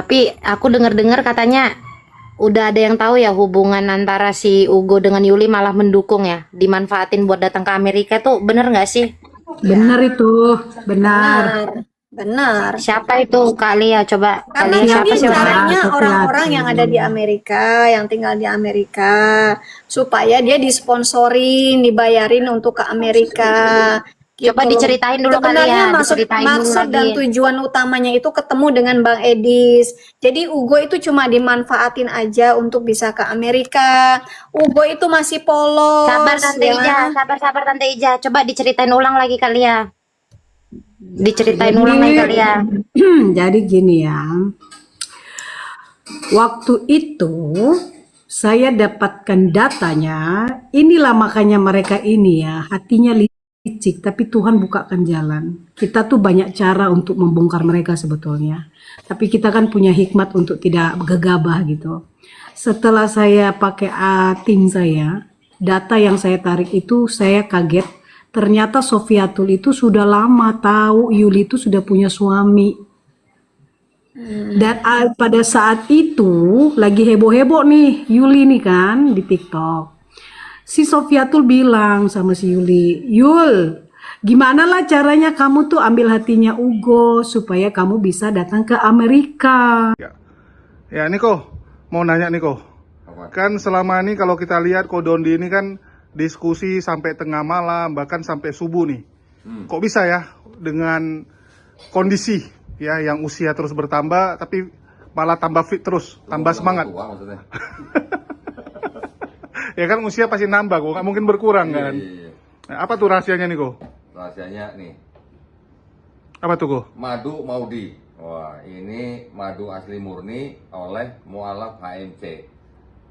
Tapi aku dengar-dengar katanya udah ada yang tahu ya hubungan antara si Ugo dengan Yuli malah mendukung ya, dimanfaatin buat datang ke Amerika tuh bener nggak sih? Benar Ya, itu, benar. benar, benar. Siapa itu Kak Lia? Coba Kak Karena Lia ini siapa sih orangnya? caranya orang-orang yang ada di Sofiatul. Amerika, yang tinggal di Amerika, supaya dia disponsorin, dibayarin untuk ke Amerika, Coba gitu loh. diceritain dulu Kak Lia, Sebenarnya maksud diceritain dulu maksud lagi. dan tujuan utamanya itu ketemu dengan Bang Edis. Jadi Ugo itu cuma dimanfaatin aja untuk bisa ke Amerika. Ugo itu masih Sabar polos Tante Ija, ya. sabar Tante Ija. Coba diceritain ulang lagi Kak Lia. Diceritain Jadi, ulang lagi Kak Lia. jadi gini ya. Waktu itu saya dapatkan datanya. Inilah makanya mereka ini ya hatinya licik, tapi Tuhan bukakan jalan. Kita tuh banyak cara untuk membongkar mereka sebetulnya. Tapi kita kan punya hikmat untuk tidak gegabah gitu. Setelah saya pakai tim saya, data yang saya tarik itu saya kaget. Ternyata Sofiatul itu sudah lama tahu Yuli itu sudah punya suami. Dan pada saat itu lagi heboh-heboh nih Yuli nih kan di TikTok. Si Sofiatul bilang sama si Yuli, Yul, gimana lah caranya kamu tuh ambil hatinya Ugo supaya kamu bisa datang ke Amerika. Ya, Niko, mau nanya Niko. Kan selama ini kalau kita lihat Kodondi ini kan diskusi sampai tengah malam, bahkan sampai subuh nih. Kok bisa ya dengan kondisi ya yang usia terus bertambah tapi malah tambah fit terus, tambah semangat. Tua maksudnya. Ya kan usia pasti nambah, kok nggak mungkin berkurang Iya, kan. iya, iya. Nah, apa tuh rahasianya Niko? Rahasianya nih, Apa tuh Go? madu Maudi. Wah, ini madu asli murni oleh mualaf HMC.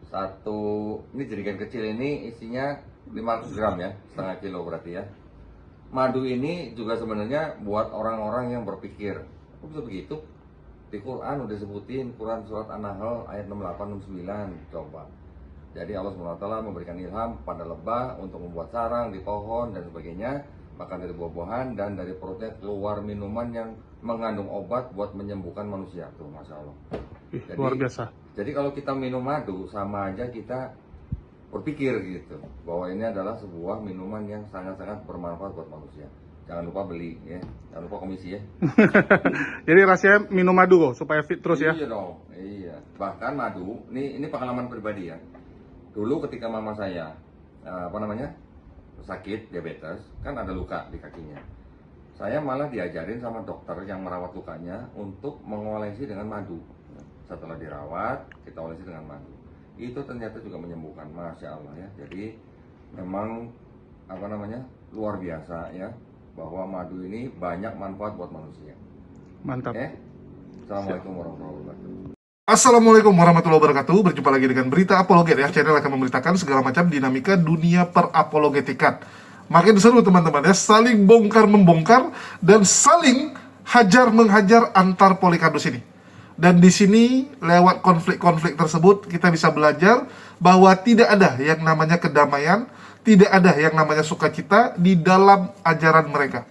Ini jerigen kecil ini isinya 500 gram ya, setengah kilo berarti ya. Madu ini juga sebenarnya buat orang-orang yang berpikir, kok bisa begitu? Di Quran udah sebutin, Quran surat An-Nahl ayat 68 69, coba. Jadi Allah SWT memberikan ilham pada lebah untuk membuat sarang di pohon dan sebagainya, makan dari buah-buahan dan dari perutnya keluar minuman yang mengandung obat buat menyembuhkan manusia. Tuh, Masya Allah. Luar biasa. Jadi kalau kita minum madu sama aja kita berpikir gitu bahwa ini adalah sebuah minuman yang sangat-sangat bermanfaat buat manusia. Jangan lupa beli ya, jangan lupa komisi ya. Jadi rasanya minum madu kok supaya fit terus ya. Iya dong, iya. Bahkan madu, ini pengalaman pribadi ya. Dulu ketika mama saya sakit diabetes, kan ada luka di kakinya. Saya malah diajarin sama dokter yang merawat lukanya untuk mengolesi dengan madu. Setelah dirawat, kita olesi dengan madu. Itu ternyata juga menyembuhkan, Masya Allah ya. Jadi memang luar biasa ya, bahwa madu ini banyak manfaat buat manusia. Mantap. Assalamualaikum warahmatullahi wabarakatuh. Assalamualaikum warahmatullahi wabarakatuh. Berjumpa lagi dengan Berita Apologet ya. Channel akan memberitakan segala macam dinamika dunia perapologetikan. Makin seru teman-teman ya. Saling bongkar-membongkar dan saling hajar-menghajar antar polikardus ini. Dan di sini lewat konflik-konflik tersebut kita bisa belajar bahwa tidak ada yang namanya kedamaian, tidak ada yang namanya sukacita di dalam ajaran mereka.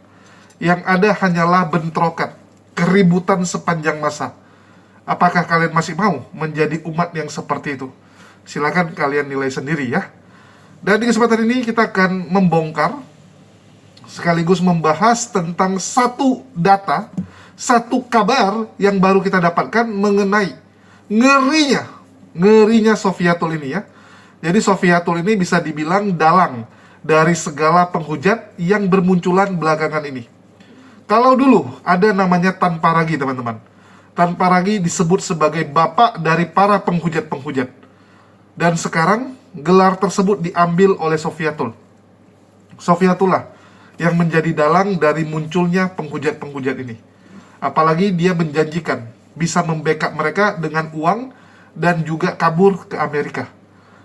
Yang ada hanyalah bentrokan, keributan sepanjang masa. Apakah kalian masih mau menjadi umat yang seperti itu? Silakan kalian nilai sendiri ya. Dan di kesempatan ini kita akan membongkar sekaligus membahas tentang satu data, satu kabar yang baru kita dapatkan mengenai ngerinya Sofiatul ini ya. Jadi Sofiatul ini bisa dibilang dalang dari segala penghujat yang bermunculan belakangan ini. Kalau dulu ada namanya Tan Paragi teman-teman. Tan Paragi disebut sebagai bapak dari para penghujat-penghujat. Dan sekarang gelar tersebut diambil oleh Sofiatul. Sofiatullah yang menjadi dalang dari munculnya penghujat-penghujat ini. Apalagi dia menjanjikan bisa membackup mereka dengan uang dan juga kabur ke Amerika.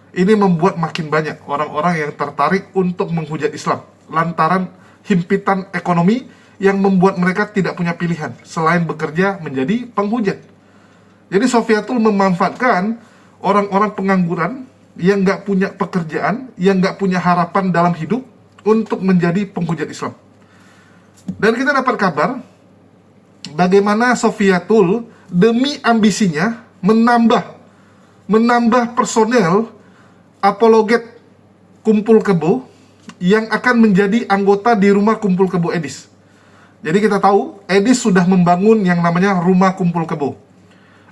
Ini membuat makin banyak orang-orang yang tertarik untuk menghujat Islam lantaran himpitan ekonomi yang membuat mereka tidak punya pilihan selain bekerja menjadi penghujat. Jadi Sofiatul memanfaatkan orang-orang pengangguran yang nggak punya pekerjaan, yang nggak punya harapan dalam hidup untuk menjadi penghujat Islam. Dan kita dapat kabar bagaimana Sofiatul demi ambisinya menambah personel apologet kumpul kebo yang akan menjadi anggota di rumah kumpul kebo Edis. Jadi kita tahu Edis sudah membangun yang namanya rumah kumpul kebo.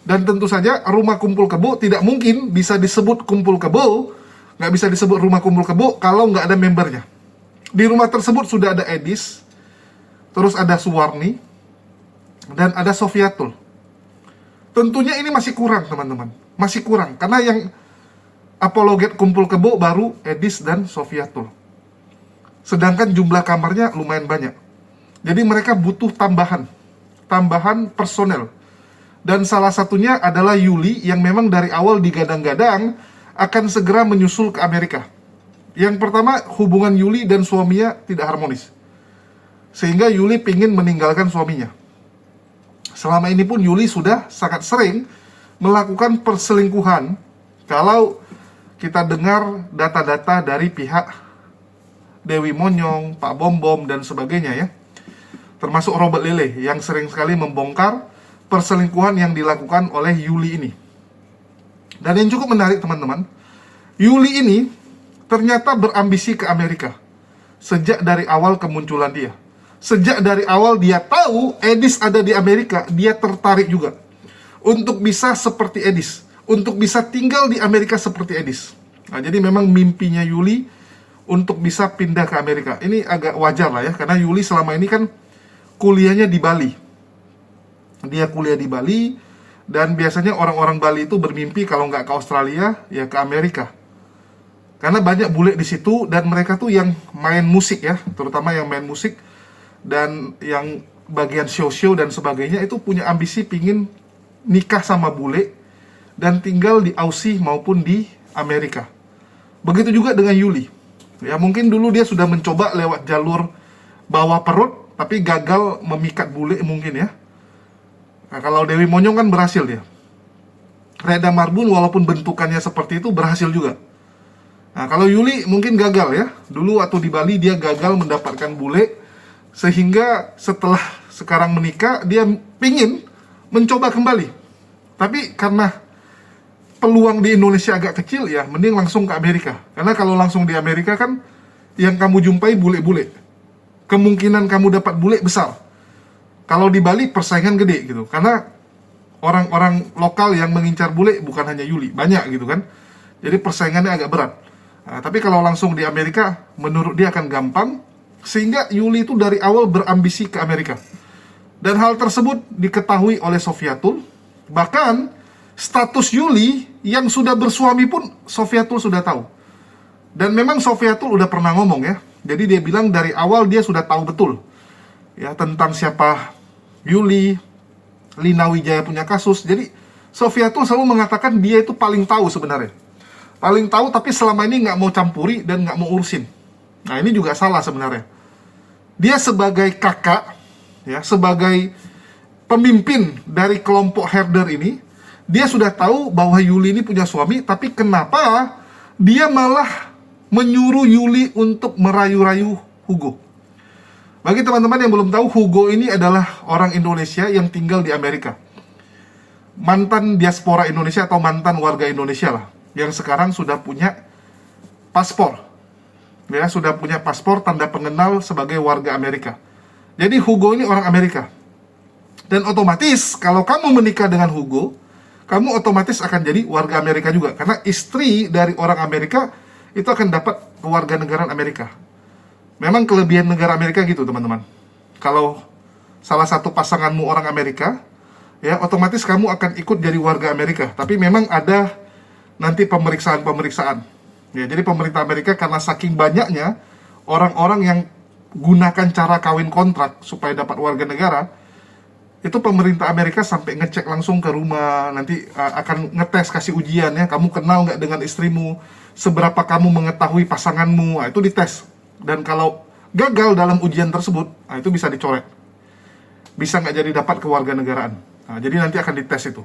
Dan tentu saja rumah kumpul kebo tidak mungkin bisa disebut kumpul kebo, nggak bisa disebut rumah kumpul kebo kalau nggak ada membernya. Di rumah tersebut sudah ada Edis, terus ada Suwarni, dan ada Sofiatul. Tentunya ini masih kurang teman-teman, masih kurang. Karena yang apologet kumpul kebo baru Edis dan Sofiatul. Sedangkan jumlah kamarnya lumayan banyak. Jadi mereka butuh tambahan personel. Dan salah satunya adalah Yuli yang memang dari awal digadang-gadang akan segera menyusul ke Amerika. Yang pertama, hubungan Yuli dan suaminya tidak harmonis. Sehingga Yuli ingin meninggalkan suaminya. Selama ini pun Yuli sudah sangat sering melakukan perselingkuhan. Kalau kita dengar data-data dari pihak Dewi Monyong, Pak Bom Bom, dan sebagainya ya. Termasuk Robert Lele yang sering sekali membongkar perselingkuhan yang dilakukan oleh Yuli ini. Dan yang cukup menarik teman-teman, Yuli ini ternyata berambisi ke Amerika sejak dari awal kemunculan dia. Sejak dari awal dia tahu Edis ada di Amerika, dia tertarik juga untuk bisa seperti Edis, untuk bisa tinggal di Amerika seperti Edis. Nah, jadi memang mimpinya Yuli untuk bisa pindah ke Amerika. Ini agak wajar lah ya, karena Yuli selama ini kan kuliahnya di Bali. Dia kuliah di Bali, dan biasanya orang-orang Bali itu bermimpi kalau nggak ke Australia, ya ke Amerika. Karena banyak bule di situ, dan mereka tuh yang main musik ya, terutama yang main musik, dan yang bagian show-show dan sebagainya, itu punya ambisi pingin nikah sama bule, dan tinggal di Aussie maupun di Amerika. Begitu juga dengan Yuli. Ya mungkin dulu dia sudah mencoba lewat jalur bawah perut, tapi gagal memikat bule mungkin ya. Nah, kalau Dewi Monyong kan berhasil dia. Reda Marbun walaupun bentukannya seperti itu berhasil juga. Nah, kalau Yuli mungkin gagal ya. Dulu waktu di Bali dia gagal mendapatkan bule, sehingga setelah sekarang menikah dia pingin mencoba kembali. Tapi karena peluang di Indonesia agak kecil ya, mending langsung ke Amerika. Karena kalau langsung di Amerika kan yang kamu jumpai bule-bule. Kemungkinan kamu dapat bule besar. Kalau di Bali persaingan gede gitu, karena orang-orang lokal yang mengincar bule bukan hanya Yuli, banyak gitu kan. Jadi persaingannya agak berat. Nah, tapi kalau langsung di Amerika, menurut dia akan gampang, sehingga Yuli itu dari awal berambisi ke Amerika. Dan hal tersebut diketahui oleh Sofiatul. Bahkan status Yuli yang sudah bersuami pun Sofiatul sudah tahu. Dan memang Sofiatul udah pernah ngomong ya. Jadi dia bilang dari awal dia sudah tahu betul ya tentang siapa Yuli, Lina Wijaya punya kasus. Jadi Sofiatul selalu mengatakan dia itu paling tahu sebenarnya. Paling tahu, tapi selama ini nggak mau campuri dan nggak mau urusin. Nah ini juga salah sebenarnya. Dia sebagai kakak, ya sebagai pemimpin dari kelompok herder ini, dia sudah tahu bahwa Yuli ini punya suami, tapi kenapa dia malah menyuruh Yuli untuk merayu-rayu Hugo? Bagi teman-teman yang belum tahu, Hugo ini adalah orang Indonesia yang tinggal di Amerika. Mantan diaspora Indonesia atau mantan warga Indonesia lah, yang sekarang sudah punya paspor. Ya, sudah punya paspor tanda pengenal sebagai warga Amerika. Jadi Hugo ini orang Amerika. Dan otomatis kalau kamu menikah dengan Hugo, kamu otomatis akan jadi warga Amerika juga. Karena istri dari orang Amerika itu akan dapat kewarganegaraan Amerika. Memang kelebihan negara Amerika gitu teman-teman. Kalau salah satu pasanganmu orang Amerika, ya otomatis kamu akan ikut jadi warga Amerika. Tapi memang ada nanti pemeriksaan-pemeriksaan. Ya, jadi pemerintah Amerika karena saking banyaknya orang-orang yang gunakan cara kawin kontrak supaya dapat warga negara, itu pemerintah Amerika sampai ngecek langsung ke rumah, nanti akan ngetes, kasih ujian ya, kamu kenal nggak dengan istrimu, seberapa kamu mengetahui pasanganmu, nah, itu dites. Dan kalau gagal dalam ujian tersebut, nah, itu bisa dicoret, bisa nggak jadi dapat kewarganegaraan. Nah, jadi nanti akan dites itu.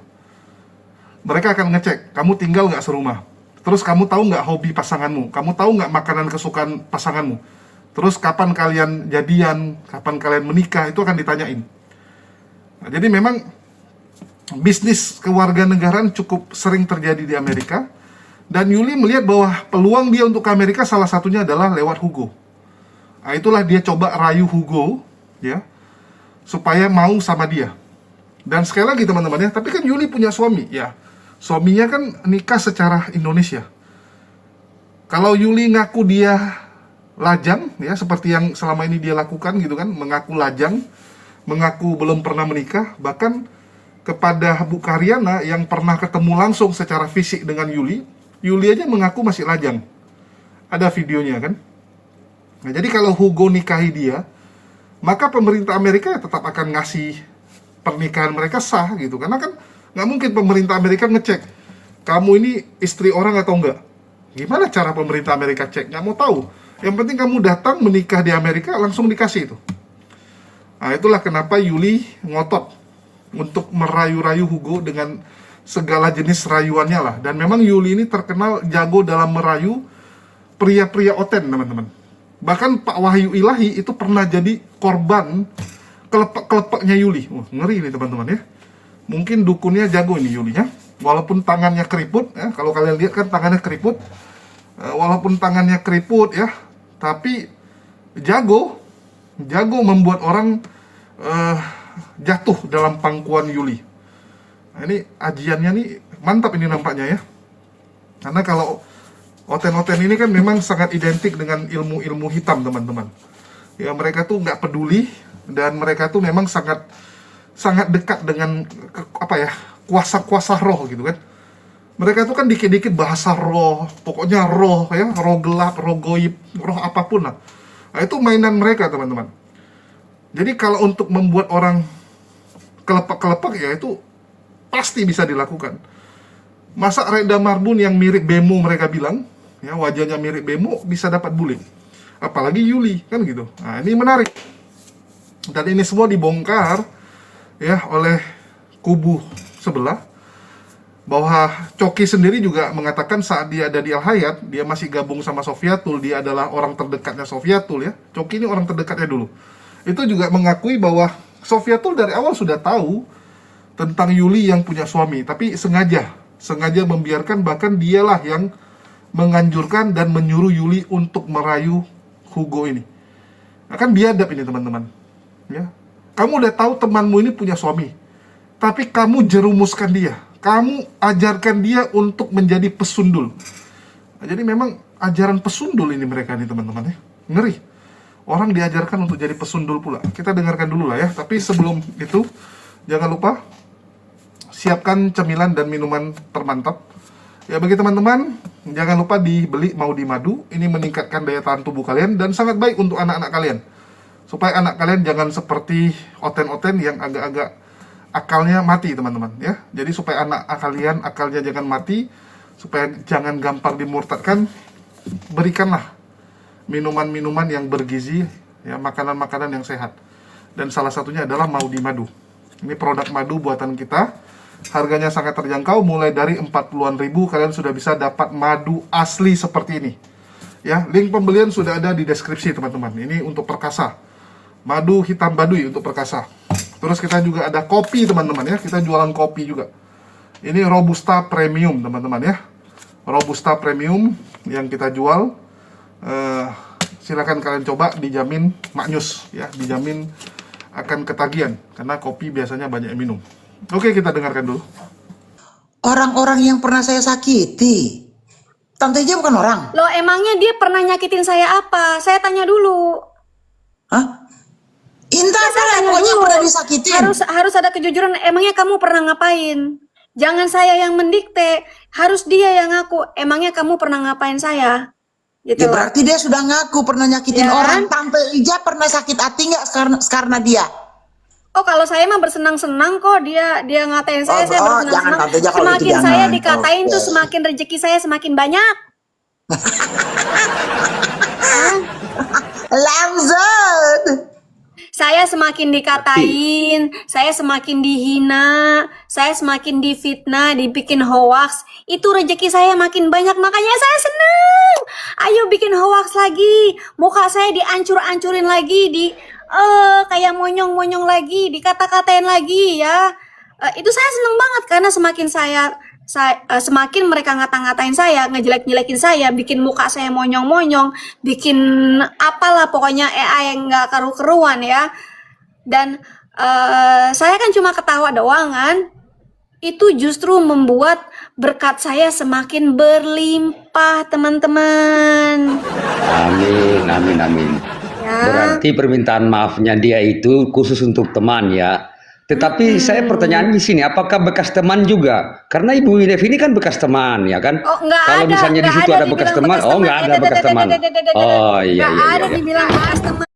Mereka akan ngecek, kamu tinggal nggak serumah, terus kamu tahu nggak hobi pasanganmu, kamu tahu nggak makanan kesukaan pasanganmu, terus kapan kalian jadian, kapan kalian menikah, itu akan ditanyain. Nah, jadi memang bisnis kewarganegaraan cukup sering terjadi di Amerika. Dan Yuli melihat bahwa peluang dia untuk ke Amerika salah satunya adalah lewat Hugo. Nah, itulah dia coba rayu Hugo, ya, supaya mau sama dia. Dan sekali lagi teman-teman ya, tapi kan Yuli punya suami, ya. Suaminya kan nikah secara Indonesia. Kalau Yuli ngaku dia lajang, ya, seperti yang selama ini dia lakukan gitu kan, mengaku lajang, mengaku belum pernah menikah, bahkan kepada Bu Karyana yang pernah ketemu langsung secara fisik dengan Yuli aja mengaku masih lajang. Ada videonya kan. Nah, jadi kalau Hugo nikahi dia, maka pemerintah Amerika tetap akan ngasih pernikahan mereka sah gitu. Karena kan nggak mungkin pemerintah Amerika ngecek kamu ini istri orang atau enggak. Gimana cara pemerintah Amerika cek? Nggak mau tahu. Yang penting kamu datang menikah di Amerika langsung dikasih itu. Nah, itulah kenapa Yuli ngotot untuk merayu-rayu Hugo dengan segala jenis rayuannya lah. Dan memang Yuli ini terkenal jago dalam merayu pria-pria oten, teman-teman. Bahkan Pak Wahyu Ilahi itu pernah jadi korban kelepek-kelepeknya Yuli. Ngeri ini teman-teman ya. Mungkin dukunnya jago ini Yuli ya. Walaupun tangannya keriput ya, kalau kalian lihat kan tangannya keriput. Walaupun tangannya keriput ya, tapi jago membuat orang jatuh dalam pangkuan Yuli. Nah, ini ajiannya nih mantap ini nampaknya ya. Karena kalau oten-oten ini kan memang sangat identik dengan ilmu-ilmu hitam teman-teman. Ya mereka tuh nggak peduli dan mereka tuh memang sangat dekat dengan kuasa-kuasa roh gitu kan. Mereka tuh kan dikit-dikit bahasa roh, pokoknya roh ya, roh gelap, roh goib, roh apapun lah. Nah, itu mainan mereka teman-teman. Jadi kalau untuk membuat orang kelepek-kelepek ya itu pasti bisa dilakukan. Masa Reda Marbun yang mirip Bemo mereka bilang, ya wajahnya mirip Bemo bisa dapat bule. Apalagi Yuli kan gitu. Nah, ini menarik. Dan ini semua dibongkar ya oleh kubu sebelah. Bahwa Coki sendiri juga mengatakan saat dia ada di Al Hayat, dia masih gabung sama Sofiatul, dia adalah orang terdekatnya Sofiatul ya. Coki ini orang terdekatnya dulu. Itu juga mengakui bahwa Sofiatul dari awal sudah tahu tentang Yuli yang punya suami, tapi sengaja membiarkan, bahkan dialah yang menganjurkan dan menyuruh Yuli untuk merayu Hugo ini. Nah, kan biadab ini teman-teman. Ya. Kamu udah tahu temanmu ini punya suami, tapi kamu jerumuskan dia, kamu ajarkan dia untuk menjadi pesundul. Nah, jadi memang ajaran pesundul ini mereka nih teman-teman ya, ngeri. Orang diajarkan untuk jadi pesundul pula. Kita dengarkan dulu lah ya. Tapi sebelum itu, jangan lupa siapkan cemilan dan minuman termantap. Ya bagi teman-teman, jangan lupa dibeli Maudi Madu. Ini meningkatkan daya tahan tubuh kalian dan sangat baik untuk anak-anak kalian. Supaya anak kalian jangan seperti oten-oten yang agak-agak akalnya mati teman-teman ya. Jadi supaya anak kalian akalnya jangan mati, supaya jangan gampang dimurtadkan, berikanlah minuman-minuman yang bergizi, ya, makanan-makanan yang sehat. Dan salah satunya adalah Maudi Madu. Ini produk madu buatan kita. Harganya sangat terjangkau, mulai dari 40-an ribu kalian sudah bisa dapat madu asli seperti ini. Ya, link pembelian sudah ada di deskripsi teman-teman. Ini untuk perkasa. Madu hitam baduy untuk perkasa. Terus kita juga ada kopi teman-teman ya. Kita jualan kopi juga. Ini Robusta Premium teman-teman ya. Robusta Premium yang kita jual. Silakan kalian coba, dijamin maknyus ya, dijamin akan ketagihan karena kopi biasanya banyak yang minum. Oke, kita dengarkan dulu. Orang-orang yang pernah saya sakiti, Tante Ija bukan orang. Loh, emangnya dia pernah nyakitin saya apa? Saya tanya dulu. Hah? Intan Ya, saya tanya pokoknya dulu. pernah disakitin. Harus ada kejujuran. Emangnya kamu pernah ngapain? Jangan saya yang mendikte, harus dia yang ngaku. Emangnya kamu pernah ngapain saya? Gitu. Ya berarti dia sudah ngaku pernah nyakitin Ya. orang. Tante Ija pernah sakit hati nggak karena dia? Oh, kalau saya mah bersenang-senang kok dia ngatain saya Oh, jangan, bersenang-senang. Tante Ija, kalau Semakin itu saya jangan. dikatain tuh Oke. semakin rezeki saya semakin banyak. Langsung. Saya semakin dikatain, saya semakin dihina, saya semakin difitnah, dibikin hoax. Itu rezeki saya makin banyak, makanya saya seneng. Ayo bikin hoax lagi, muka saya diancur-ancurin lagi, kayak monyong-monyong lagi, dikata-katain lagi ya. Itu saya seneng banget karena semakin mereka ngata-ngatain saya, ngejelek-jelekin saya, bikin muka saya monyong-monyong, bikin apalah pokoknya AI yang nggak keru-keruan ya. Dan saya kan cuma ketawa doang kan. Itu justru membuat berkat saya semakin berlimpah, teman-teman. Amin, amin, amin. Ya. Berarti permintaan maafnya dia itu khusus untuk teman ya. Tetapi saya pertanyaan di sini, apakah bekas teman juga? Karena Ibu Winef ini kan bekas teman ya kan? Oh, nggak Kalau ada, misalnya di nggak situ ada ada bekas dibilang teman, bekas oh teman. nggak ada bekas teman. Oh iya Nggak iya ada iya. dibilang bekas teman.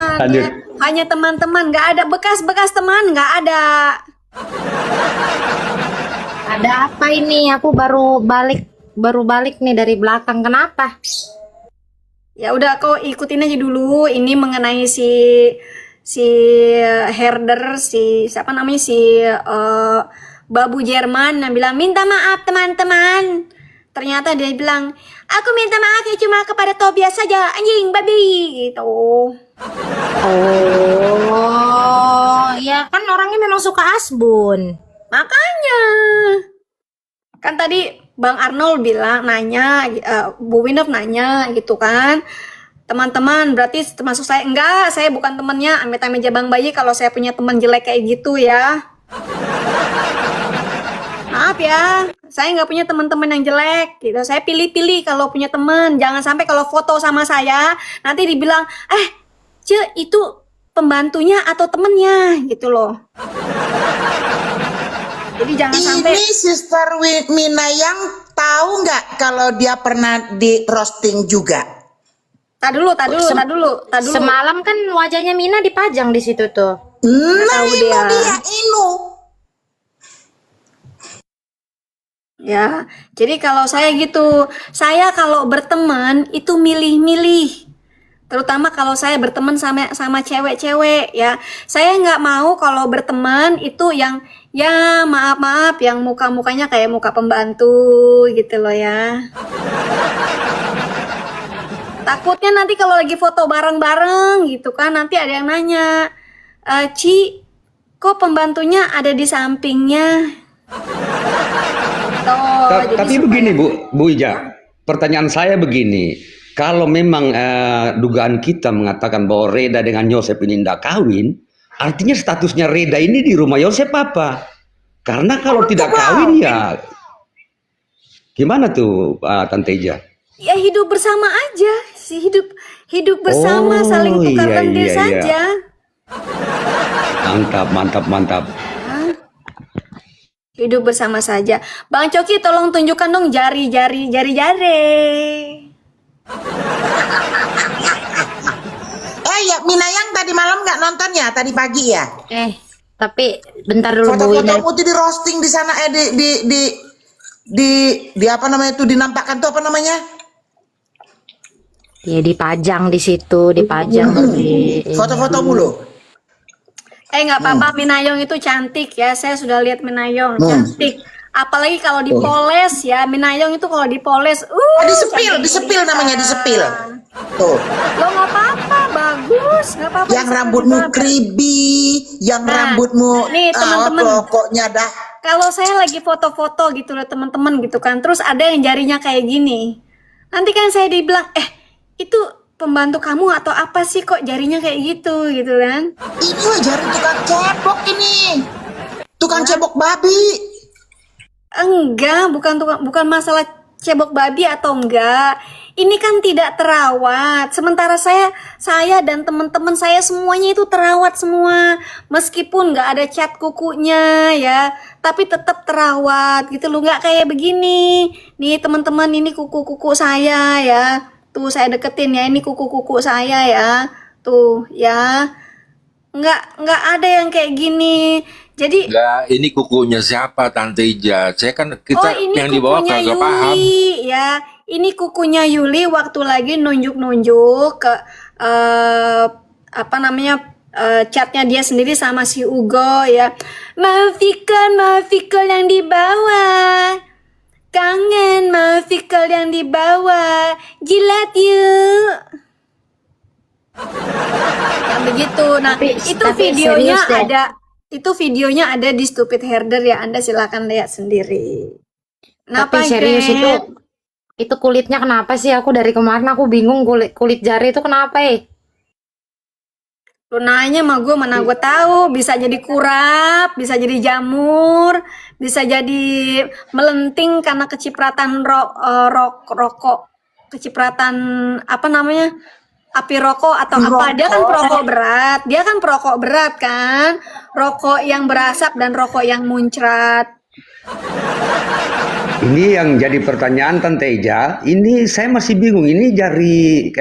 Lanjut. Ya. Hanya teman-teman, nggak ada bekas-bekas teman, nggak ada. Ada apa ini? Aku baru balik nih dari belakang. Kenapa? Ya udah kau ikutin aja dulu. Ini mengenai si herder, siapa namanya Babu Jerman yang bilang minta maaf teman-teman. Ternyata dia bilang aku minta maaf ya cuma kepada Tobias saja, anjing babi gitu. Oh, ya kan orangnya memang suka asbun. Makanya kan tadi Bang Arnold bilang nanya, Bu Winov nanya gitu kan. Teman-teman berarti termasuk saya? Enggak, saya bukan temennya. Amit-amit jabang bayi kalau saya punya teman jelek kayak gitu ya. Maaf ya, saya nggak punya teman-teman yang jelek gitu. Saya pilih-pilih kalau punya teman. Jangan sampai kalau foto sama saya nanti dibilang, Ce, itu pembantunya atau temennya gitu loh. Jadi jangan sampai. Ini Sister Minayang tahu nggak kalau dia pernah di roasting juga? Tak dulu. Semalam kan wajahnya Mina dipajang di situ tuh. Nah, tahu itu dia. dia, Inu. Ya, jadi kalau saya gitu, saya kalau berteman itu milih-milih. Terutama kalau saya berteman sama cewek-cewek ya. Saya nggak mau kalau berteman itu yang ya maaf yang muka-mukanya kayak muka pembantu gitu loh ya. Takutnya nanti kalau lagi foto bareng-bareng gitu kan nanti ada yang nanya, Ci, kok pembantunya ada di sampingnya? Jadi Tapi supaya- begini Bu Ija, pertanyaan saya begini, kalau memang dugaan kita mengatakan bahwa Reda dengan Yosef ini tidak kawin, artinya statusnya Reda ini di rumah Yosef apa? Karena kalau tidak kawin ya gimana tuh Tante Ija? Ya hidup bersama aja, hidup bersama, Oh, saling tukar iya, lendir iya, saja. Mantap. Hidup bersama saja. Bang Coki tolong tunjukkan dong jari. Ya Minayang tadi malam nggak nonton ya? Tadi pagi ya? Tapi bentar dulu Bu Winef. Foto-fotomu tuh di roasting di sana, di apa namanya tuh, dinampakkan tuh apa namanya? Ya dipajang di situ, dipajang di Foto-fotomu loh. Nggak apa-apa, Minayong itu cantik ya. Saya sudah lihat Minayong cantik. Apalagi kalau dipoles ya, Minayong itu kalau dipoles, Disepil namanya, disepil. Tuh. Lo nggak apa-apa, bagus, nggak apa-apa. Yang rambutmu kribi, yang rambutmu nih, teman-teman. pokoknya dah. Kalau saya lagi foto-foto gitu loh teman-teman gitu kan, terus ada yang jarinya kayak gini, nanti kan saya dibilang, itu pembantu kamu atau apa sih kok jarinya kayak gitu kan? Ini wah jari tukang cebok ini. Tukang cebok babi. Enggak, bukan masalah cebok babi atau enggak. Ini kan tidak terawat. Sementara saya dan teman-teman saya semuanya itu terawat semua. Meskipun nggak ada cat kukunya ya, tapi tetap terawat gitu loh. Nggak kayak begini. Nih teman-teman, ini kuku-kuku saya ya. Tuh saya deketin ya, ini kuku-kuku saya ya. Tuh ya. Nggak ada yang kayak gini. Jadi ini kukunya siapa Tante Ija? Saya kan ini yang di bawah kukunya kagak paham. Yuli ya. Ini kukunya Yuli waktu lagi nunjuk-nunjuk ke chatnya dia sendiri sama si Ugo ya. Maafikal yang di bawah. Kangen maafikal yang di bawah. Jilat yuk. Yang begitu. Nah, Tapi itu videonya serius deh. Itu videonya ada di Stupid Herder ya, Anda silakan lihat sendiri. Tapi Kenapa, serius Jet? itu kulitnya kenapa sih? Aku dari kemarin aku bingung kulit jari itu kenapa Lu nanya sama gue, mana gue tahu. Bisa jadi kurap, bisa jadi jamur, bisa jadi melenting karena kecipratan rokok, kecipratan apa namanya, api rokok atau apa. Dia kan perokok berat kan, rokok yang berasap dan rokok yang muncrat. Ini yang jadi pertanyaan Tante Eja. Ini saya masih bingung. Ini jari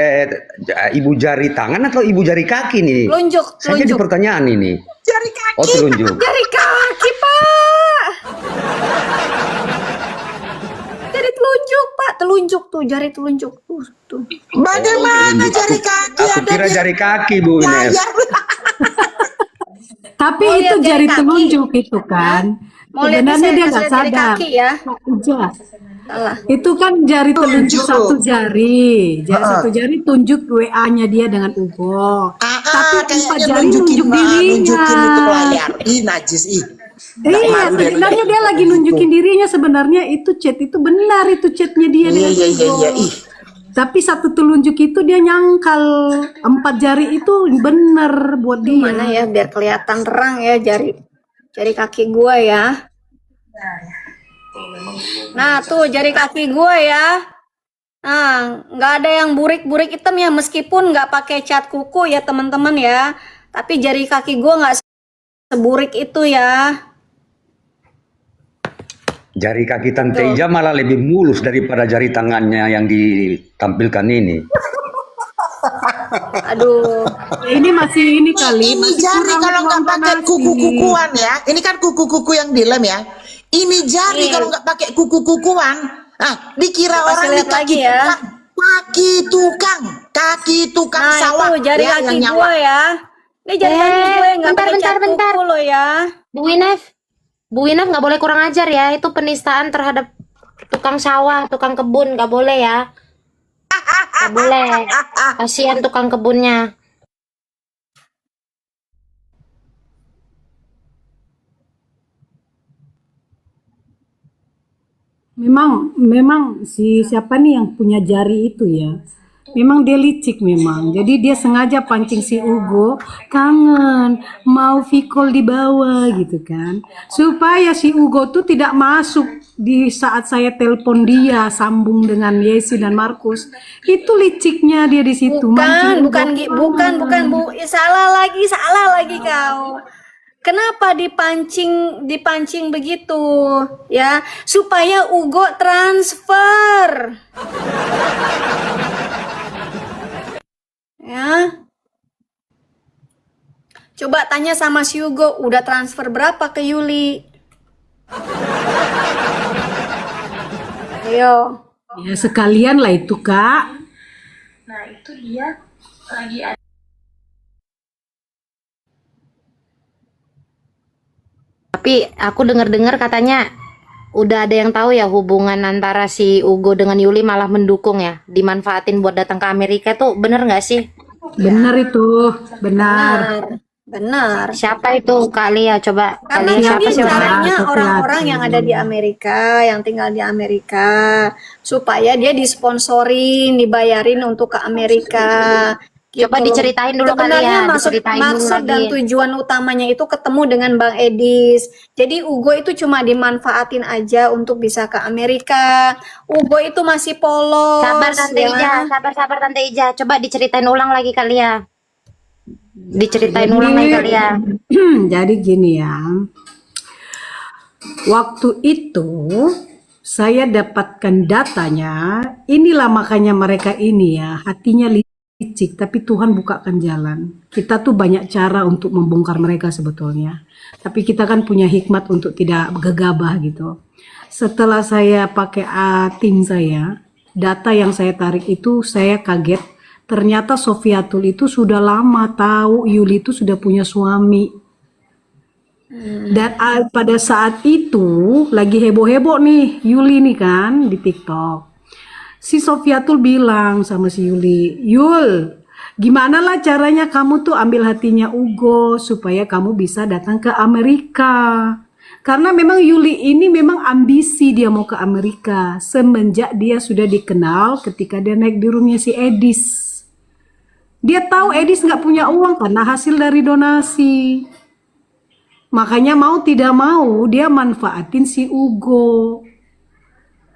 ibu jari tangan atau ibu jari kaki nih? Telunjuk, Saya jadi telunjuk. pertanyaan ini. Jari kaki. Oh, telunjuk. Jari kaki, Pak. Jari telunjuk, Pak. Telunjuk tuh, jari telunjuk tuh. Bagaimana jari kaki Aku ada kira di jari kaki, Bu Ines. layar? Tapi Mau itu lihat jari jari kaki? telunjuk itu kan. Mau lihat Sebenarnya saya dia kasih nggak lihat jari sadar. kaki ya. Iya. Salah. Itu kan jari telunjuk Telunjuk. satu jari. Satu jari tunjuk WA-nya dia dengan Ugo. Tapi empat Kayaknya jari nunjukin nunjuk dirinya. nunjukin itu ke layar. Ih, najis ih. Nggak Iya, malu deh. sebenarnya dia lagi nunjukin dirinya. Sebenarnya itu chat itu benar, itu chatnya dia Iya, dengan iya, iya, Ugo. iya, ih. Tapi satu telunjuk itu dia nyangkal. 4 jari itu benar buat Itu dia. mana ya biar kelihatan terang ya jari kaki gua ya. Nah, tuh jari kaki gua ya. Nah, nggak ada yang burik-burik hitam ya, meskipun nggak pakai cat kuku ya teman-teman ya. Tapi jari kaki gua nggak seburik itu ya. Jari kaki Tante Eja malah lebih mulus daripada jari tangannya yang ditampilkan ini. Aduh, Ini masih ini kali. Ini masih jari kurang kalau nggak pakai kombinasi. kuku-kukuan ya. Ini kan kuku-kuku yang dilem ya. Ini jari Nih. kalau nggak pakai kuku-kukuan. Nah, dikira Kasih orang di lihat kaki lagi ya. tukang. Kaki tukang nah sawah. itu jari ya, kaki yang nyawa. gua ya. Ini jari kaki gue nggak bentar, pakai cat bentar. kuku lo ya. Bu Winef nggak boleh kurang ajar ya. Itu penistaan terhadap tukang sawah, tukang kebun, nggak boleh ya. Nggak boleh. Kasihan tukang kebunnya. Memang si siapa nih yang punya jari itu ya. Memang dia licik memang. Jadi dia sengaja pancing si Ugo kangen, mau vicol di bawah gitu kan. Supaya si Ugo tuh tidak masuk di saat saya telepon dia sambung dengan Yesi dan Markus. Itu liciknya dia di situ. mancing Ugo. Bukan Bu. Salah lagi kau. Kenapa dipancing begitu? Ya, supaya Ugo transfer. Ya. Coba tanya sama si Ugo, udah transfer berapa ke Yuli? Ayo. Ya sekalian lah itu Kak. Tapi aku dengar-dengar katanya udah ada yang tahu ya hubungan antara si Ugo dengan Yuli malah mendukung ya, dimanfaatin buat datang ke Amerika tuh bener nggak sih? Benar itu, benar. Benar. Siapa itu Kak Lia? Coba Kak Karena Lia siapa dia sih orangnya? caranya Sofia orang-orang Tuh. yang ada di Amerika, yang tinggal di Amerika, supaya dia disponsorin, dibayarin untuk ke Amerika. Coba Gitu. diceritain dulu Sebenarnya kalian, maksud diceritain dulu maksud dan lagi. tujuan utamanya itu ketemu dengan Bang Edis. Jadi Ugo itu cuma dimanfaatin aja untuk bisa ke Amerika. Ugo itu masih polos. Sabar Tante ya. Ija, sabar Tante Ija. Coba diceritain ulang lagi Kak Lia. Diceritain ulang lagi Kak Lia. Jadi gini ya. Waktu itu saya dapatkan datanya, inilah makanya mereka ini ya, hatinya licik, tapi Tuhan bukakan jalan. Kita tuh banyak cara untuk membongkar mereka sebetulnya. Tapi kita kan punya hikmat untuk tidak gegabah gitu. Setelah saya pakai tim saya, data yang saya tarik itu saya kaget. Ternyata Sofiatul itu sudah lama tahu Yuli itu sudah punya suami. Dan pada saat itu lagi heboh-heboh nih Yuli nih kan di TikTok. Si Sofiatul bilang sama si Yuli, Yul, Gimana lah caranya kamu tuh ambil hatinya Ugo supaya kamu bisa datang ke Amerika. Karena memang Yuli ini memang ambisi dia mau ke Amerika semenjak dia sudah dikenal ketika dia naik di roomnya si Edis. Dia tahu Edis nggak punya uang karena hasil dari donasi. Makanya mau tidak mau dia manfaatin si Ugo.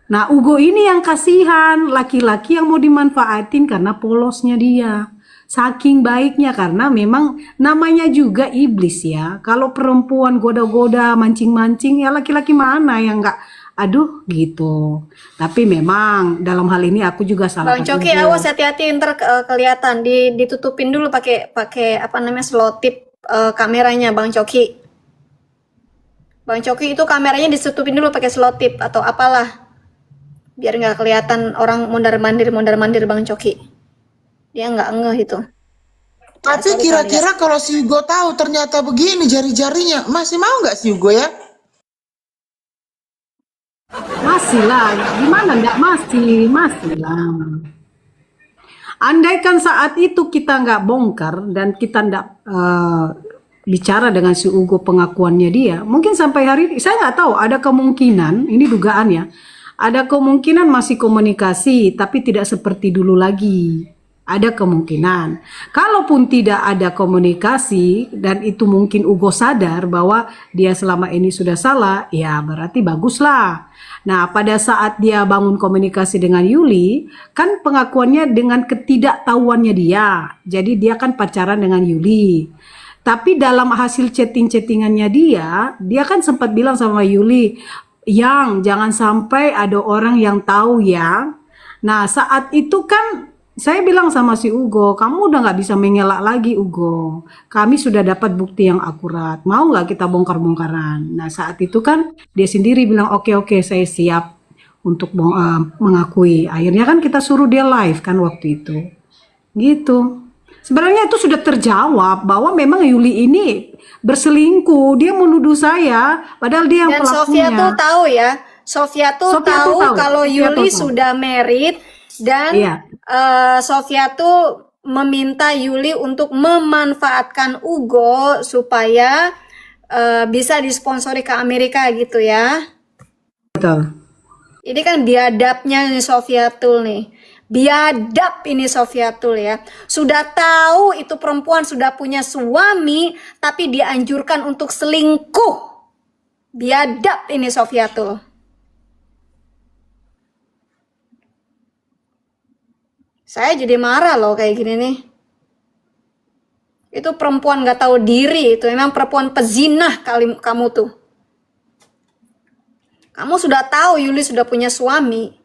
Nah, Ugo ini yang kasihan, laki-laki yang mau dimanfaatin karena polosnya dia. Saking baiknya karena memang namanya juga iblis ya. Kalau perempuan goda-goda, mancing-mancing, ya laki-laki mana yang nggak, aduh gitu. Tapi memang dalam hal ini aku juga Bang salahkan Coki, Ugo. awas hati-hati ntar kelihatan ditutupin dulu pakai apa namanya selotip kameranya Bang Coki. Bang Coki itu kameranya ditutupin dulu pakai selotip atau apalah. Biar nggak kelihatan orang mondar-mandir Bang Coki. Dia nggak ngeh itu. Tapi kira-kira kalau si Hugo tahu ternyata begini jari-jarinya, masih mau nggak si Hugo ya? Masih lah, gimana nggak masih lah. Andaikan saat itu kita nggak bongkar dan kita nggak bicara dengan si Ugo pengakuannya dia, mungkin sampai hari ini saya nggak tahu, ada kemungkinan, ini dugaan ya, ada kemungkinan masih komunikasi tapi tidak seperti dulu lagi. Ada kemungkinan. Kalaupun tidak ada komunikasi dan itu mungkin Ugo sadar bahwa dia selama ini sudah salah, ya berarti baguslah. Nah, pada saat dia bangun komunikasi dengan Yuli, kan pengakuannya dengan ketidaktahuannya dia. Jadi dia kan pacaran dengan Yuli. Tapi dalam hasil chatting-chattingannya dia kan sempat bilang sama Yuli, "Yang, jangan sampai ada orang yang tahu ya." Nah, saat itu kan saya bilang sama si Ugo, kamu udah nggak bisa mengelak lagi Ugo. Kami sudah dapat bukti yang akurat. Mau nggak kita bongkar-bongkaran? Nah saat itu kan dia sendiri bilang oke saya siap untuk mengakui. Akhirnya kan kita suruh dia live kan waktu itu. Gitu. Sebenarnya itu sudah terjawab bahwa memang Yuli ini berselingkuh. Dia menuduh saya, padahal dia yang Dan pelakunya. Sofia tuh tahu ya. Sofia tuh tahu kalau Sofia Yuli tahu. sudah married dan Iya. Sofia tuh meminta Yuli untuk memanfaatkan Ugo supaya bisa disponsori ke Amerika gitu ya. Betul. Ini kan biadabnya nih Sofiatul nih. Biadab ini Sofiatul ya. Sudah tahu itu perempuan sudah punya suami tapi dianjurkan untuk selingkuh. Biadab ini Sofiatul. Saya jadi marah loh kayak gini nih. Itu perempuan gak tahu diri, itu memang perempuan pezinah kali kamu tuh. Kamu sudah tahu Yuli sudah punya suami,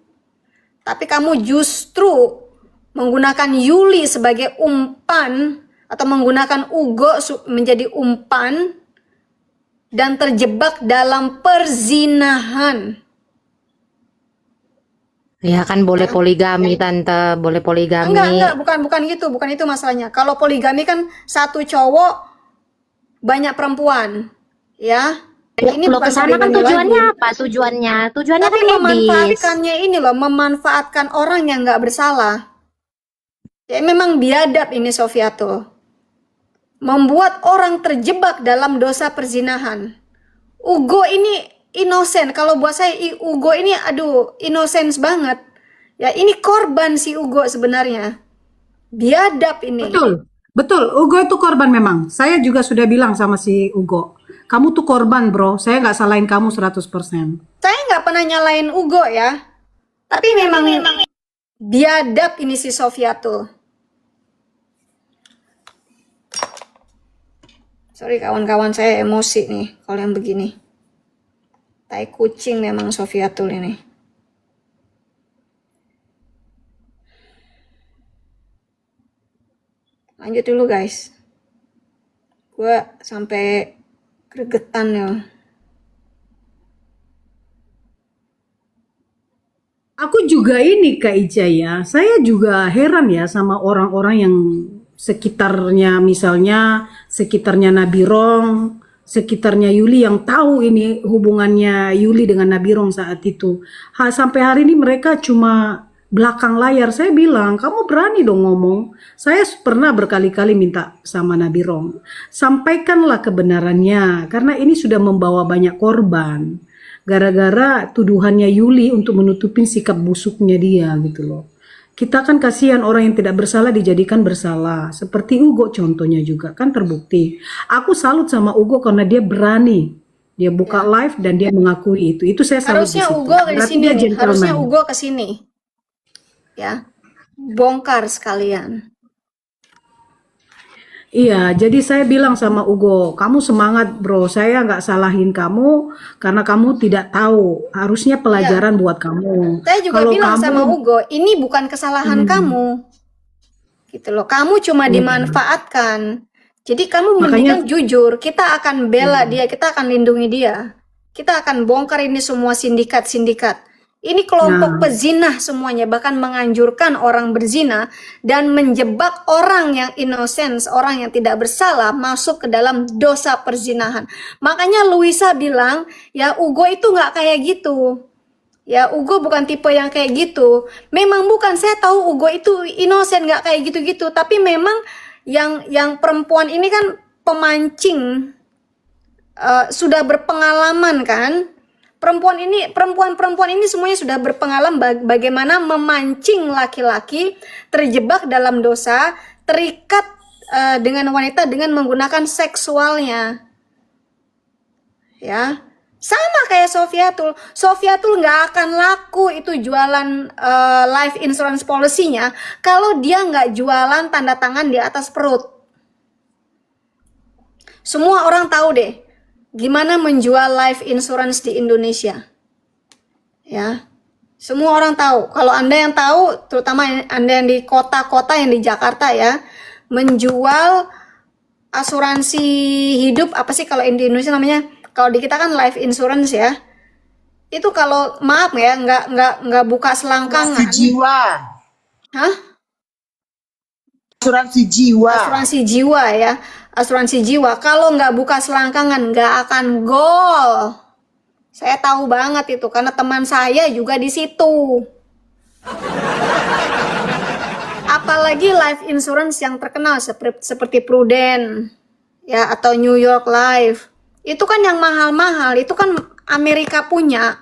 tapi kamu justru menggunakan Yuli sebagai umpan atau menggunakan Ugo menjadi umpan dan terjebak dalam perzinahan. Ya kan boleh poligami tante, boleh poligami. Enggak, bukan itu masalahnya. Kalau poligami kan satu cowok banyak perempuan, ya. Ini Loh bukan kesana kan poligami tujuannya lagi. apa? Tujuannya Tapi kan medis. memanfaatkannya ini loh, memanfaatkan orang yang nggak bersalah. Ya memang biadab ini Sofiatul. Membuat orang terjebak dalam dosa perzinahan. Ugo ini inosen. Kalau buat saya Ugo ini aduh innocent banget. Ya ini korban si Ugo sebenarnya. Biadab ini. Betul, Ugo itu korban memang. Saya juga sudah bilang sama si Ugo, kamu tuh korban bro, saya nggak salahin kamu 100%. Saya nggak pernah nyalain Ugo ya. Tapi memang biadab ini si Sofiatul. Sorry kawan-kawan, saya emosi nih kalau yang begini. Tai kucing memang Sofiatul ini. Lanjut dulu guys. Gue sampai gregetan ya. Aku juga ini Kak Ica ya, saya juga heran ya sama orang-orang yang sekitarnya, misalnya sekitarnya Nabirong, sekitarnya Yuli yang tahu ini hubungannya Yuli dengan Nabirong saat itu. Sampai hari ini mereka cuma belakang layar saya bilang, kamu berani dong ngomong. Saya pernah berkali-kali minta sama Nabi Rom, sampaikanlah kebenarannya, karena ini sudah membawa banyak korban. Gara-gara tuduhannya Yuli untuk menutupin sikap busuknya dia gitu loh. Kita kan kasihan orang yang tidak bersalah dijadikan bersalah. Seperti Ugo contohnya juga kan terbukti. Aku salut sama Ugo karena dia berani. Dia buka live dan dia mengakui itu. Itu saya salut di Harusnya situ. Ugo ke Berarti sini dia nih. Harusnya gentleman. Ugo ke sini. Ya. Bongkar sekalian. Iya, jadi saya bilang sama Ugo, kamu semangat bro, saya nggak salahin kamu karena kamu tidak tahu, harusnya pelajaran buat kamu. Saya juga Kalau bilang kamu, sama Ugo, ini bukan kesalahan kamu. Gitu loh. Kamu cuma dimanfaatkan. Jadi kamu mendingan jujur, kita akan bela dia, kita akan lindungi dia. Kita akan bongkar ini semua sindikat-sindikat. Ini kelompok pezina semuanya, bahkan menganjurkan orang berzina dan menjebak orang yang innocent, orang yang tidak bersalah masuk ke dalam dosa perzinahan. Makanya Luisa bilang, ya Ugo itu nggak kayak gitu. Ya Ugo bukan tipe yang kayak gitu. Memang bukan, saya tahu Ugo itu innocent, nggak kayak gitu-gitu. Tapi memang yang perempuan ini kan pemancing, sudah berpengalaman kan. Perempuan-perempuan ini semuanya sudah berpengalaman bagaimana memancing laki-laki terjebak dalam dosa, terikat dengan wanita dengan menggunakan seksualnya. Ya. Sama kayak Sofiatul. Sofiatul nggak akan laku itu jualan life insurance policy-nya kalau dia nggak jualan tanda tangan di atas perut. Semua orang tahu deh gimana menjual life insurance di Indonesia. Ya. Semua orang tahu. Kalau Anda yang tahu, terutama Anda yang di kota-kota yang di Jakarta ya, menjual asuransi hidup, apa sih kalau di Indonesia namanya? Kalau di kita kan life insurance ya. Itu kalau maaf ya, nggak buka selangkangan. Asuransi jiwa. Hah? Asuransi jiwa. Asuransi jiwa ya. Asuransi jiwa. Kalau nggak buka selangkangan nggak akan gol. Saya tahu banget itu karena teman saya juga di situ. Apalagi life insurance yang terkenal seperti Prudent ya atau New York Life. Itu kan yang mahal-mahal, itu kan Amerika punya.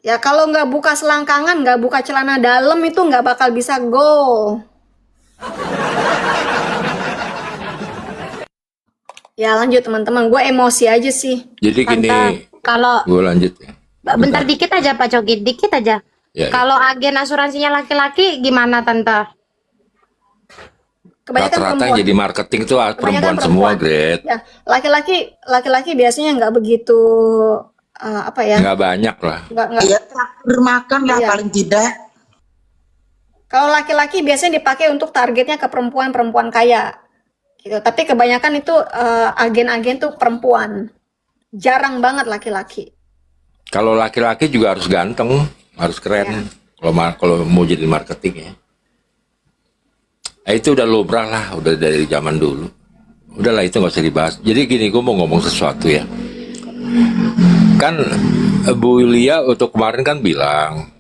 Ya kalau nggak buka selangkangan, nggak buka celana dalam itu nggak bakal bisa go. Ya lanjut teman-teman, gue emosi aja sih. Jadi gini, Kalau gue lanjut ya. bentar dikit aja Pak Coki, dikit aja. Ya, Kalau agen asuransinya laki-laki gimana Tante? Kebanyakan rata-rata yang perempuan. jadi marketing tuh Kebanyakan perempuan semua, Gret. Ya, laki-laki biasanya nggak begitu apa ya? Nggak banyak lah. Nggak. Ya traktir makan lah Iya. paling tidak. Kalau laki-laki biasanya dipakai untuk targetnya ke perempuan-perempuan kaya. Gitu. Tapi kebanyakan itu agen-agen tuh perempuan. Jarang banget laki-laki. Kalau laki-laki juga harus ganteng, harus keren. Kalau mau jadi marketing ya. Itu udah lumrah lah, udah dari zaman dulu. Udahlah itu nggak usah dibahas. Jadi gini, gue mau ngomong sesuatu ya. Kan Bu Lia untuk kemarin kan bilang,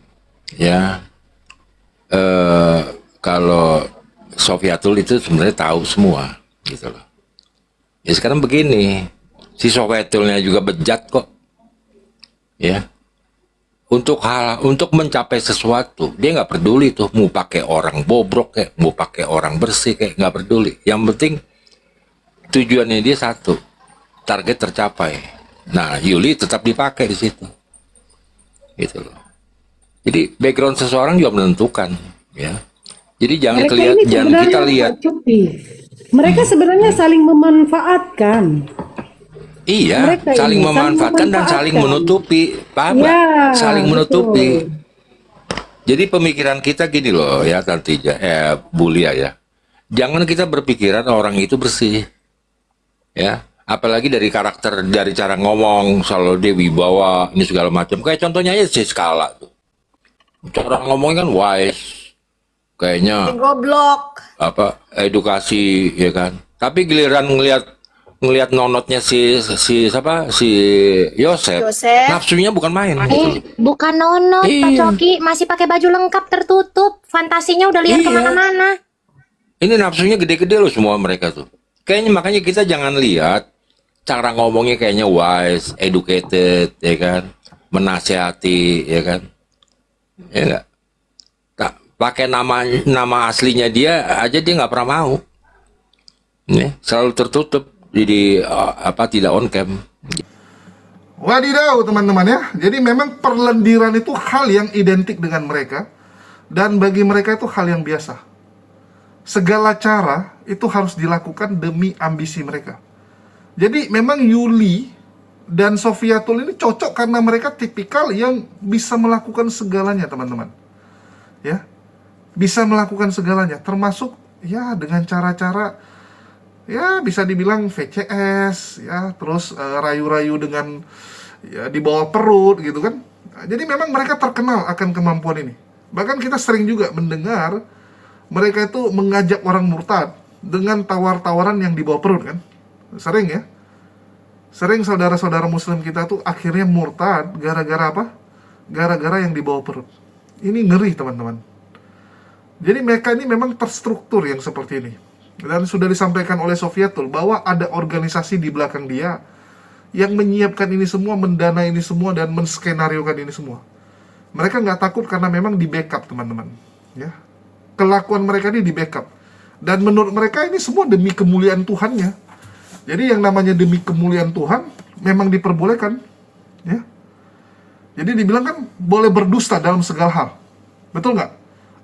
ya kalau Sofiatul itu sebenarnya tahu semua, gitu loh. Ya sekarang begini, si Sofiatulnya juga bejat kok, ya. Untuk mencapai sesuatu dia nggak peduli tuh mau pakai orang bobrok kayak mau pakai orang bersih kayak nggak peduli, yang penting tujuannya dia satu, target tercapai. Nah Yuli tetap dipakai di situ gitu loh. Jadi background seseorang juga menentukan ya, jadi jangan kita lihat. Mereka sebenarnya saling memanfaatkan. Iya, Mereka saling ini memanfaatkan dan saling menutupi, paham nggak? Ya, Saling betul. menutupi. Jadi pemikiran kita gini loh ya, Bu Lia ya. Jangan kita berpikiran orang itu bersih, ya. Apalagi dari karakter, dari cara ngomong, selalu dia wibawa, ini segala macam. Kayak contohnya aja si Skala tuh. Cara ngomongnya kan wise, kayaknya Goblok. apa edukasi ya kan. Tapi giliran ngelihat ngelihat nonotnya si siapa si Yosef, Yosef. nafsunya bukan main gitu. Bukan nonot, Pak Iya. Coki. Masih pakai baju lengkap tertutup. Fantasinya udah lihat Iya. kemana-mana. Ini nafsunya gede-gede loh semua mereka tuh. Kayaknya makanya kita jangan lihat cara ngomongnya kayaknya wise, educated, ya kan, menasehati, ya kan, ya enggak. Pakai nama aslinya dia aja dia nggak pernah mau. Nih, selalu tertutup, jadi tidak on cam. Wadidaw teman-teman ya. Jadi memang perlendiran itu hal yang identik dengan mereka. Dan bagi mereka itu hal yang biasa. Segala cara itu harus dilakukan demi ambisi mereka. Jadi memang Yuli dan Sofiatul ini cocok karena mereka tipikal yang bisa melakukan segalanya teman-teman. Ya, bisa melakukan segalanya. Termasuk ya dengan cara-cara ya bisa dibilang VCS ya, terus rayu-rayu dengan ya di bawah perut gitu kan. Nah, jadi memang mereka terkenal akan kemampuan ini. Bahkan kita sering juga mendengar mereka itu mengajak orang murtad dengan tawar-tawaran yang di bawah perut kan. Sering ya. Sering saudara-saudara muslim kita tuh akhirnya murtad gara-gara apa? Gara-gara yang di bawah perut. Ini ngeri teman-teman. Jadi mereka ini memang terstruktur yang seperti ini. Dan sudah disampaikan oleh Sofiatul bahwa ada organisasi di belakang dia yang menyiapkan ini semua, mendanai ini semua, dan menskenariokan ini semua. Mereka nggak takut karena memang di backup teman-teman. Ya, kelakuan mereka ini di backup. Dan menurut mereka ini semua demi kemuliaan Tuhannya. Jadi yang namanya demi kemuliaan Tuhan memang diperbolehkan. Ya. Jadi dibilang kan boleh berdusta dalam segala hal. Betul nggak?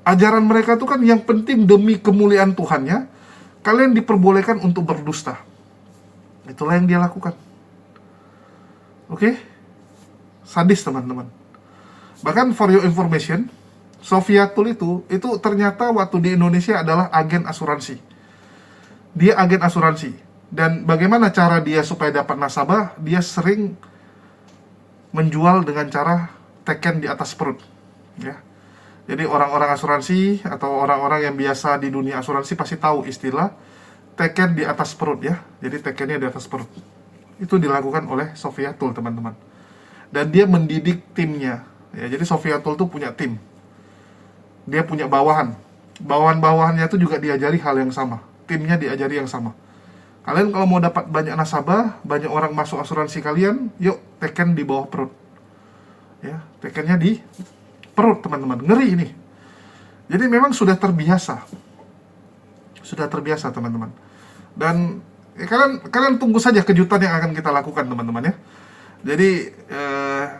Ajaran mereka itu kan yang penting demi kemuliaan Tuhannya, kalian diperbolehkan untuk berdusta. Itulah yang dia lakukan. Oke? Sadis teman-teman. Bahkan for your information, Sofiatul itu ternyata waktu di Indonesia adalah agen asuransi. Dia agen asuransi. Dan bagaimana cara dia supaya dapat nasabah? Dia sering menjual dengan cara teken di atas perut. Ya. Jadi orang-orang asuransi atau orang-orang yang biasa di dunia asuransi pasti tahu istilah teken di atas perut ya. Jadi tekennya di atas perut. Itu dilakukan oleh Sofiatul teman-teman. Dan dia mendidik timnya. Ya, jadi Sofiatul tuh punya tim. Dia punya bawahan. Bawahan-bawahannya itu juga diajari hal yang sama. Timnya diajari yang sama. Kalian kalau mau dapat banyak nasabah, banyak orang masuk asuransi kalian, yuk teken di bawah perut. Ya, tekennya di perut teman-teman. Ngeri ini. Jadi memang sudah terbiasa. Sudah terbiasa teman-teman. Dan kalian tunggu saja kejutan yang akan kita lakukan teman-teman ya. Jadi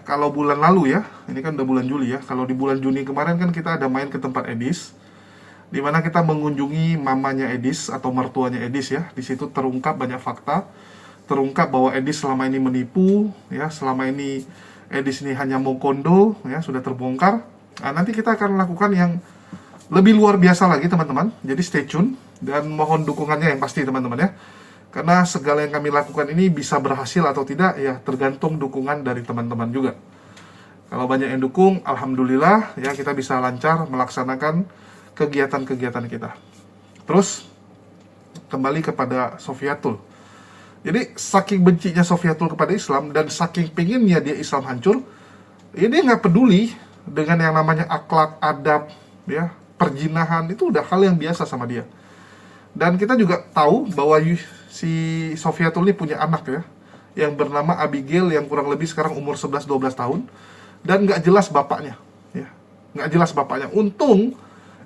kalau bulan lalu ya, ini kan udah bulan Juli ya. Kalau di bulan Juni kemarin kan kita ada main ke tempat Edis, di mana kita mengunjungi mamanya Edis atau mertuanya Edis ya. Di situ terungkap banyak fakta, terungkap bahwa Edis selama ini menipu ya, selama ini Edis ini hanya mau kondo ya, sudah terbongkar. Nah, nanti kita akan lakukan yang lebih luar biasa lagi teman-teman. Jadi stay tune dan mohon dukungannya yang pasti teman-teman ya. Karena segala yang kami lakukan ini bisa berhasil atau tidak ya tergantung dukungan dari teman-teman juga. Kalau banyak yang dukung, alhamdulillah ya kita bisa lancar melaksanakan kegiatan-kegiatan kita. Terus kembali kepada Sofiatul. Jadi saking bencinya Sofiatul kepada Islam dan saking pengennya dia Islam hancur, ini nggak peduli dengan yang namanya akhlak, adab, ya perjinahan, itu udah hal yang biasa sama dia. Dan kita juga tahu bahwa si Sofiatul ini punya anak ya, yang bernama Abigail yang kurang lebih sekarang umur 11-12 tahun, dan nggak jelas bapaknya, ya nggak jelas bapaknya. Untung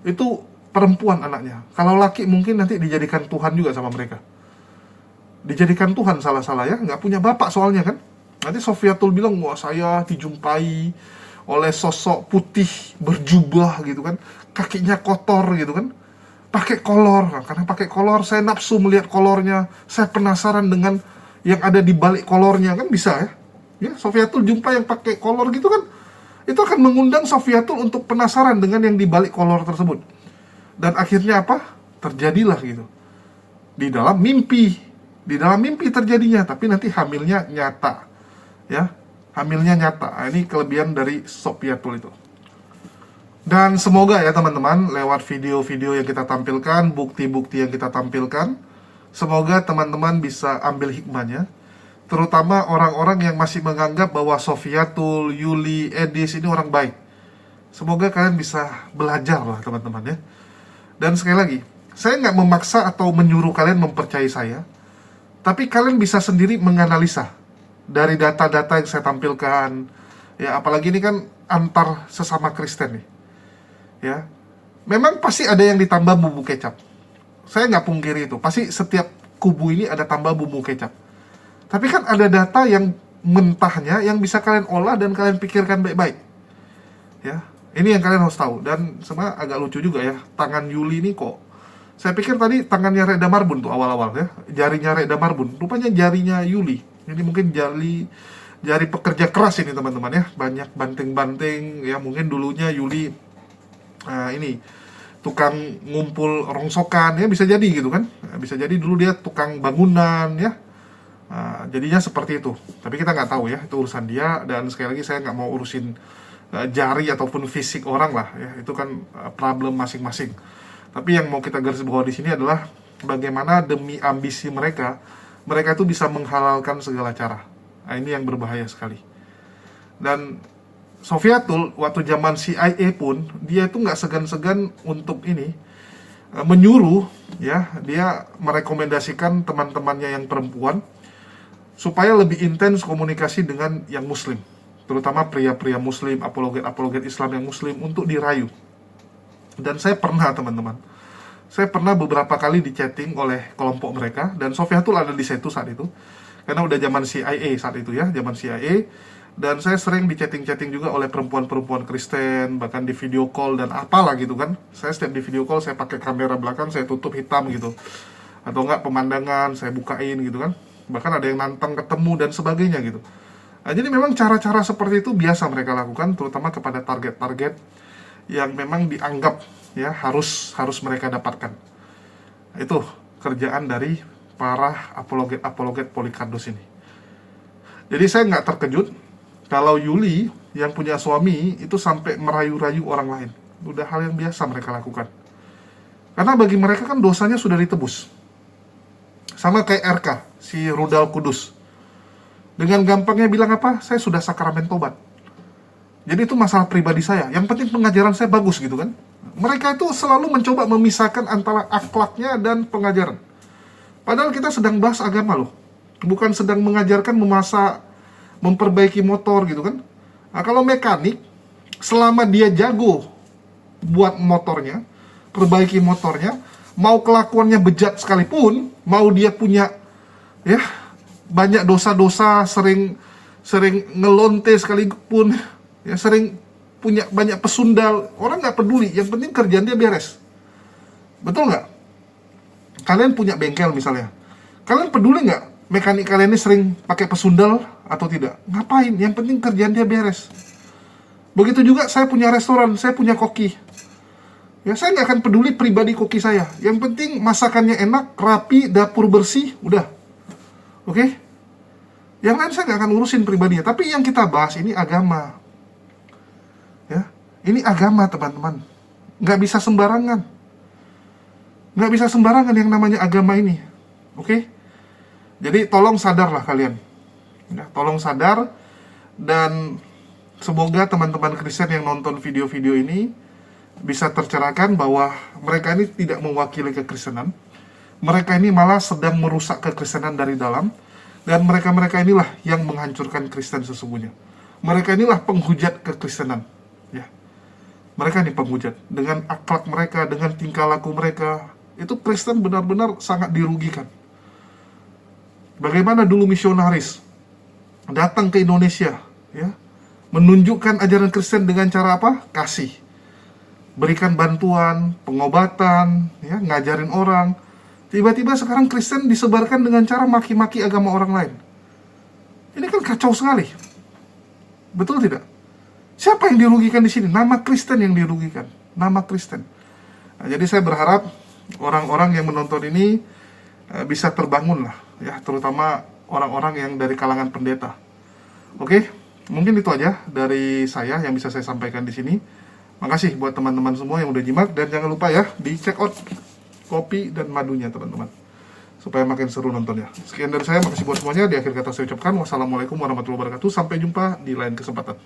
itu perempuan anaknya. Kalau laki mungkin nanti dijadikan Tuhan juga sama mereka. Dijadikan Tuhan salah-salah ya, nggak punya bapak soalnya kan. Nanti Sofiatul bilang, wah saya dijumpai oleh sosok putih berjubah gitu kan, kakinya kotor gitu kan, pakai kolor. Nah, karena pakai kolor saya nafsu melihat kolornya, saya penasaran dengan yang ada di balik kolornya kan, bisa ya. Ya, Sofiatul jumpa yang pakai kolor gitu kan, itu akan mengundang Sofiatul untuk penasaran dengan yang di balik kolor tersebut. Dan akhirnya apa? Terjadilah gitu. Di dalam mimpi. Di dalam mimpi terjadinya, tapi nanti hamilnya nyata. Ya, hamilnya nyata. Nah, ini kelebihan dari Sofiatul itu. Dan semoga ya teman-teman, lewat video-video yang kita tampilkan, bukti-bukti yang kita tampilkan, Semoga teman-teman bisa ambil hikmahnya, terutama orang-orang yang masih menganggap bahwa Sofiatul, Yuli, Edis ini orang baik. Semoga kalian bisa belajar lah teman-teman ya. Dan sekali lagi, saya nggak memaksa atau menyuruh kalian mempercayai saya, tapi kalian bisa sendiri menganalisa dari data-data yang saya tampilkan. Ya, apalagi ini kan antar sesama Kristen nih. Ya, memang pasti ada yang ditambah bumbu kecap. Saya nggak pungkiri itu. Pasti setiap kubu ini ada tambah bumbu kecap. Tapi kan ada data yang mentahnya yang bisa kalian olah dan kalian pikirkan baik-baik. Ya, ini yang kalian harus tahu. Dan sebenarnya agak lucu juga ya. Tangan Yuli ini kok. Saya pikir tadi tangannya Reda Marbun tuh awal-awal ya. Jarinya Reda Marbun. Rupanya jarinya Yuli. Ini mungkin jari pekerja keras ini teman-teman ya. Banyak banting-banting ya. Mungkin dulunya Yuli ini tukang ngumpul rongsokan ya, bisa jadi gitu kan. Bisa jadi dulu dia tukang bangunan ya. Jadinya seperti itu. Tapi kita nggak tahu ya, itu urusan dia. Dan sekali lagi saya nggak mau urusin jari ataupun fisik orang lah ya. Itu kan problem masing-masing. Tapi yang mau kita garis bawah di sini adalah bagaimana demi ambisi mereka tuh bisa menghalalkan segala cara. Nah, ini yang berbahaya sekali. Dan Sofiatul waktu zaman CIA pun dia itu nggak segan-segan untuk ini menyuruh ya, dia merekomendasikan teman-temannya yang perempuan supaya lebih intens komunikasi dengan yang muslim, terutama pria-pria muslim, apologet Islam yang muslim untuk dirayu. Dan saya pernah teman-teman, saya pernah beberapa kali di-chatting oleh kelompok mereka, dan Sofiatul ada di situ saat itu, karena udah zaman CIA saat itu ya, zaman CIA. Dan saya sering di-chatting juga oleh perempuan-perempuan Kristen, bahkan di video call dan apalah gitu kan. Saya setiap di video call saya pakai kamera belakang, saya tutup hitam gitu. Atau enggak pemandangan, saya bukain gitu kan. Bahkan ada yang nantang ketemu dan sebagainya gitu. Nah, jadi memang cara-cara seperti itu biasa mereka lakukan, terutama kepada target-target yang memang dianggap ya harus mereka dapatkan. Itu kerjaan dari para apologet Polycardos ini. Jadi saya nggak terkejut kalau Yuli yang punya suami itu sampai merayu-rayu orang lain. Udah hal yang biasa mereka lakukan. Karena bagi mereka kan dosanya sudah ditebus. Sama kayak RK, si Rudal Kudus. Dengan gampangnya bilang apa? Saya sudah sakramen tobat. Jadi itu masalah pribadi saya. Yang penting pengajaran saya bagus gitu kan. Mereka itu selalu mencoba memisahkan antara akhlaknya dan pengajaran. Padahal kita sedang bahas agama loh. Bukan sedang mengajarkan memperbaiki motor gitu kan. Nah, kalau mekanik, selama dia jago buat motornya, perbaiki motornya, mau kelakuannya bejat sekalipun, mau dia punya ya banyak dosa-dosa, sering ngelonte sekalipun, ya sering punya banyak pesundal, orang nggak peduli, yang penting kerjaan dia beres. Betul nggak? Kalian punya bengkel misalnya, kalian peduli nggak mekanik kalian ini sering pakai pesundal atau tidak? Ngapain? Yang penting kerjaan dia beres. Begitu juga saya punya restoran, saya punya koki. Ya saya nggak akan peduli pribadi koki saya. Yang penting masakannya enak, rapi, dapur bersih, udah. Oke? Yang lain saya nggak akan urusin pribadinya. Tapi yang kita bahas ini agama. Ya, ini agama teman-teman. Nggak bisa sembarangan. Nggak bisa sembarangan yang namanya agama ini. Oke? Jadi tolong sadarlah kalian. Ya, tolong sadar. Dan semoga teman-teman Kristen yang nonton video-video ini bisa tercerahkan bahwa mereka ini tidak mewakili kekristenan. Mereka ini malah sedang merusak kekristenan dari dalam. Dan mereka-mereka inilah yang menghancurkan Kristen sesungguhnya. Mereka inilah penghujat kekristenan. Ya. Mereka ini penghujat. Dengan akhlak mereka, dengan tingkah laku mereka, itu Kristen benar-benar sangat dirugikan. Bagaimana dulu misionaris datang ke Indonesia, ya, menunjukkan ajaran Kristen dengan cara apa? Kasih, berikan bantuan, pengobatan, ya, ngajarin orang. Tiba-tiba sekarang Kristen disebarkan dengan cara maki-maki agama orang lain. Ini kan kacau sekali, betul tidak? Siapa yang dirugikan di sini? Nama Kristen yang dirugikan, nama Kristen. Nah, jadi saya berharap orang-orang yang menonton ini bisa terbangun lah, ya, terutama orang-orang yang dari kalangan pendeta. Oke, mungkin itu aja dari saya yang bisa saya sampaikan di sini. Makasih buat teman-teman semua yang udah nyimak, dan jangan lupa ya di check out kopi dan madunya teman-teman. supaya makin seru nontonnya. Sekian dari saya, makasih buat semuanya. Di akhir kata saya ucapkan wassalamualaikum warahmatullahi wabarakatuh. Sampai jumpa di lain kesempatan.